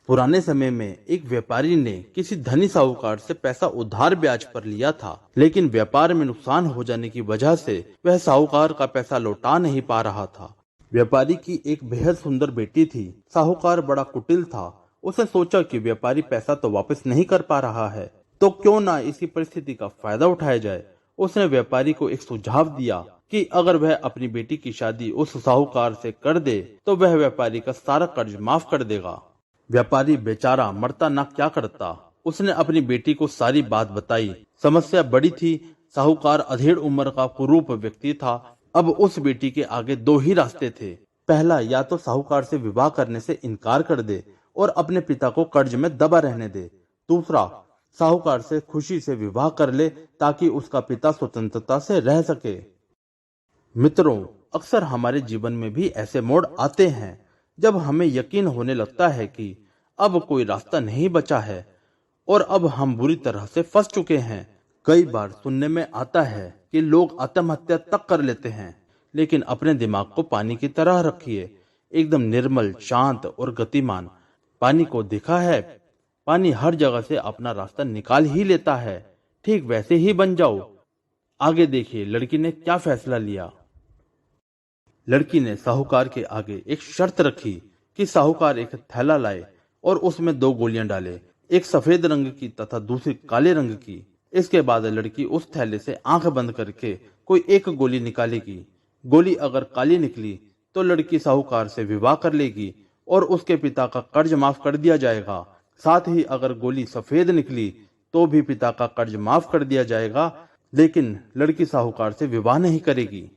पुराने समय में एक व्यापारी ने किसी धनी साहूकार से पैसा उधार ब्याज पर लिया था, लेकिन व्यापार में नुकसान हो जाने की वजह से वह साहूकार का पैसा लौटा नहीं पा रहा था। व्यापारी की एक बेहद सुंदर बेटी थी। साहूकार बड़ा कुटिल था। उसने सोचा कि व्यापारी पैसा तो वापस नहीं कर पा रहा है, तो क्यों ना इसी परिस्थिति का फायदा उठाया जाए। उसने व्यापारी को एक सुझाव दिया कि अगर वह अपनी बेटी की शादी उस साहूकार से कर दे तो वह व्यापारी का सारा कर्ज माफ कर देगा। व्यापारी बेचारा मरता ना क्या करता। उसने अपनी बेटी को सारी बात बताई। समस्या बड़ी थी। साहूकार अधेड़ उम्र का कुरूप व्यक्ति था। अब उस बेटी के आगे दो ही रास्ते थे। पहला, या तो साहूकार से विवाह करने से इनकार कर दे और अपने पिता को कर्ज में दबा रहने दे। दूसरा, साहूकार से खुशी से विवाह कर ले ताकि उसका पिता स्वतंत्रता से रह सके। मित्रों, अक्सर हमारे जीवन में भी ऐसे मोड़ आते हैं जब हमें यकीन होने लगता है कि अब कोई रास्ता नहीं बचा है और अब हम बुरी तरह से फंस चुके हैं। कई बार सुनने में आता है कि लोग आत्महत्या तक कर लेते हैं, लेकिन अपने दिमाग को पानी की तरह रखिए, एकदम निर्मल, शांत और गतिमान। पानी को देखा है, पानी हर जगह से अपना रास्ता निकाल ही लेता है। ठीक वैसे ही बन जाओ। आगे देखिए लड़की ने क्या फैसला लिया। लड़की ने साहूकार के आगे एक शर्त रखी कि साहूकार एक थैला लाए और उसमें दो गोलियां डाले, एक सफेद रंग की तथा दूसरी काले रंग की। इसके बाद लड़की उस थैले से आंख बंद करके कोई एक गोली निकालेगी। गोली अगर काली निकली तो लड़की साहूकार से विवाह कर लेगी और उसके पिता का कर्ज माफ कर दिया जाएगा। साथ ही अगर गोली सफेद निकली तो भी पिता का कर्ज माफ कर दिया जाएगा, लेकिन लड़की साहूकार से विवाह नहीं करेगी।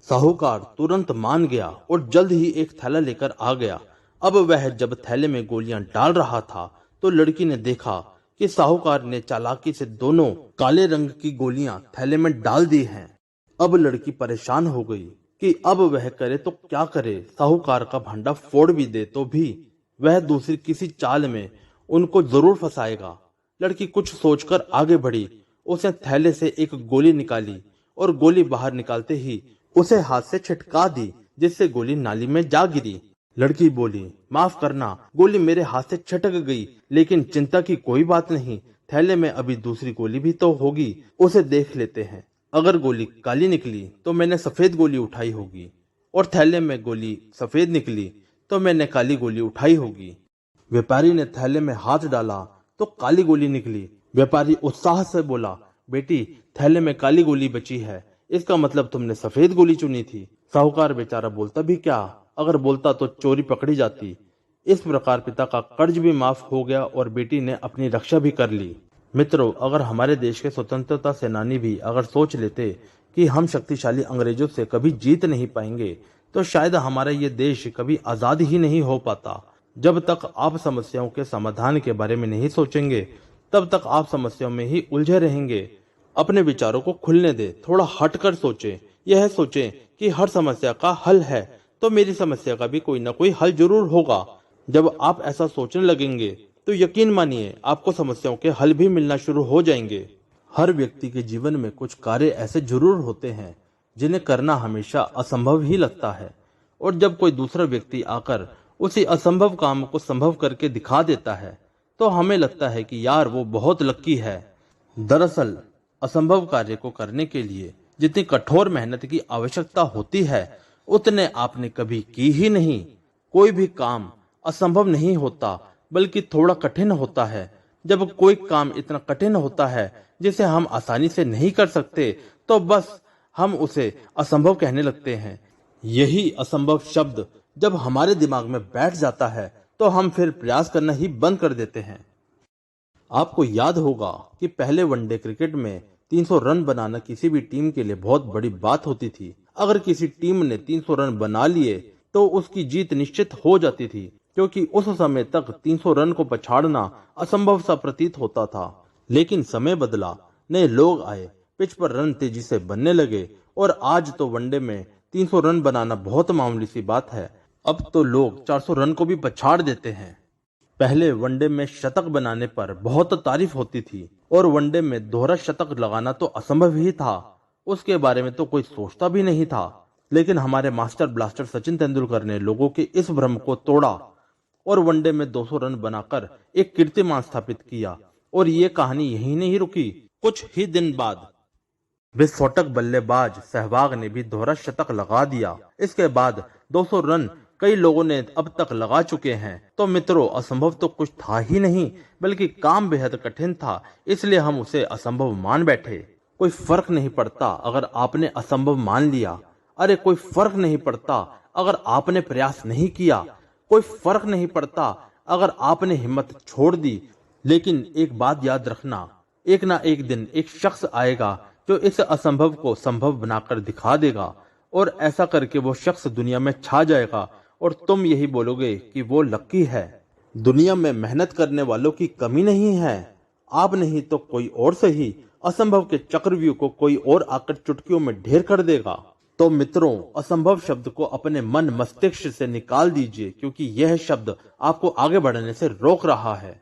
साहूकार तुरंत मान गया और जल्द ही एक थैला लेकर आ गया। अब वह जब थैले में गोलियां डाल रहा था तो लड़की ने देखा कि साहूकार ने चालाकी से दोनों काले रंग की गोलियां थैले में डाल दी हैं। अब लड़की परेशान हो गई कि अब वह करे तो क्या करे। साहूकार का भंडा फोड़ भी दे तो भी वह दूसरी किसी चाल में उनको जरूर फंसाएगा। लड़की कुछ सोचकर आगे बढ़ी। उसने थैले से एक गोली निकाली और गोली बाहर निकालते ही उसे हाथ से छिटका दी, जिससे गोली नाली में जा गिरी। लड़की बोली, माफ करना, गोली मेरे हाथ से छिटक गई, लेकिन चिंता की कोई बात नहीं। थैले में अभी दूसरी गोली भी तो होगी, उसे देख लेते हैं। अगर गोली काली निकली तो मैंने सफेद गोली उठाई होगी और थैले में गोली सफेद निकली तो मैंने काली गोली उठाई होगी। व्यापारी ने थैले में हाथ डाला तो काली गोली निकली। व्यापारी उत्साह से बोला, बेटी, थैले में काली गोली बची है, इसका मतलब तुमने सफेद गोली चुनी थी। साहूकार बेचारा बोलता भी क्या, अगर बोलता तो चोरी पकड़ी जाती। इस प्रकार पिता का कर्ज भी माफ हो गया और बेटी ने अपनी रक्षा भी कर ली। मित्रों, अगर हमारे देश के स्वतंत्रता सेनानी भी अगर सोच लेते कि हम शक्तिशाली अंग्रेजों से कभी जीत नहीं पाएंगे तो शायद हमारा ये देश कभी आजाद ही नहीं हो पाता। जब तक आप समस्याओं के समाधान के बारे में नहीं सोचेंगे तब तक आप समस्याओं में ही उलझे रहेंगे। अपने विचारों को खुलने दे, थोड़ा हटकर सोचें। यह सोचें कि हर समस्या का हल है तो मेरी समस्या का भी कोई ना कोई हल जरूर होगा। जब आप ऐसा सोचने लगेंगे तो यकीन मानिए आपको समस्याओं के हल भी मिलना शुरू हो जाएंगे। हर व्यक्ति के जीवन में कुछ कार्य ऐसे जरूर होते हैं जिन्हें करना हमेशा असंभव ही लगता है, और जब कोई दूसरा व्यक्ति आकर उसी असंभव काम को संभव करके दिखा देता है तो हमें लगता है कि यार वो बहुत लकी है। दरअसल असंभव कार्य को करने के लिए जितनी कठोर मेहनत की आवश्यकता होती है उतने आपने कभी की ही नहीं। कोई भी काम असंभव नहीं होता बल्कि थोड़ा कठिन होता है। जब कोई काम इतना कठिन होता है जिसे हम आसानी से नहीं कर सकते तो बस हम उसे असंभव कहने लगते हैं। यही असंभव शब्द जब हमारे दिमाग में बैठ जाता है तो हम फिर प्रयास करना ही बंद कर देते हैं। आपको याद होगा कि पहले वनडे क्रिकेट में 300 रन बनाना किसी भी टीम के लिए बहुत बड़ी बात होती थी। अगर किसी टीम ने 300 रन बना लिए तो उसकी जीत निश्चित हो जाती थी, क्योंकि उस समय तक 300 रन को पछाड़ना असंभव सा प्रतीत होता था। लेकिन समय बदला, नए लोग आए, पिच पर रन तेजी से बनने लगे और आज तो वनडे में 300 रन बनाना बहुत मामूली सी बात है। अब तो लोग 400 रन को भी पछाड़ देते हैं। पहले वनडे में शतक बनाने पर बहुत तारीफ होती थी और वनडे में दोहरा शतक लगाना तो असंभव ही था। उसके बारे में तो कोई सोचता भी नहीं था। लेकिन हमारे मास्टर ब्लास्टर सचिन तेंदुलकर ने लोगों के इस भ्रम को तोड़ा और वनडे में 200 रन बनाकर एक कीर्तिमान स्थापित किया। और ये कहानी यहीं नहीं रुकी। कुछ ही दिन बाद विस्फोटक बल्लेबाज सहवाग ने भी दोहरा शतक लगा दिया। इसके बाद 200 रन कई लोगों ने अब तक लगा चुके हैं। तो मित्रों, असंभव तो कुछ था ही नहीं, बल्कि काम बेहद कठिन था, इसलिए हम उसे असंभव मान बैठे। कोई फर्क नहीं पड़ता अगर आपने असंभव मान लिया। अरे कोई फर्क नहीं पड़ता अगर आपने प्रयास नहीं किया। कोई फर्क नहीं पड़ता अगर आपने हिम्मत छोड़ दी। लेकिन एक बात याद रखना, एक ना एक दिन एक शख्स आएगा जो इस असंभव को संभव बनाकर दिखा देगा, और ऐसा करके वो शख्स दुनिया में छा जाएगा और तुम यही बोलोगे कि वो लकी है। दुनिया में मेहनत करने वालों की कमी नहीं है। आप नहीं तो कोई और सही, असंभव के चक्रव्यूह को कोई और आकर चुटकियों में ढेर कर देगा। तो मित्रों, असंभव शब्द को अपने मन मस्तिष्क से निकाल दीजिए, क्योंकि यह शब्द आपको आगे बढ़ने से रोक रहा है।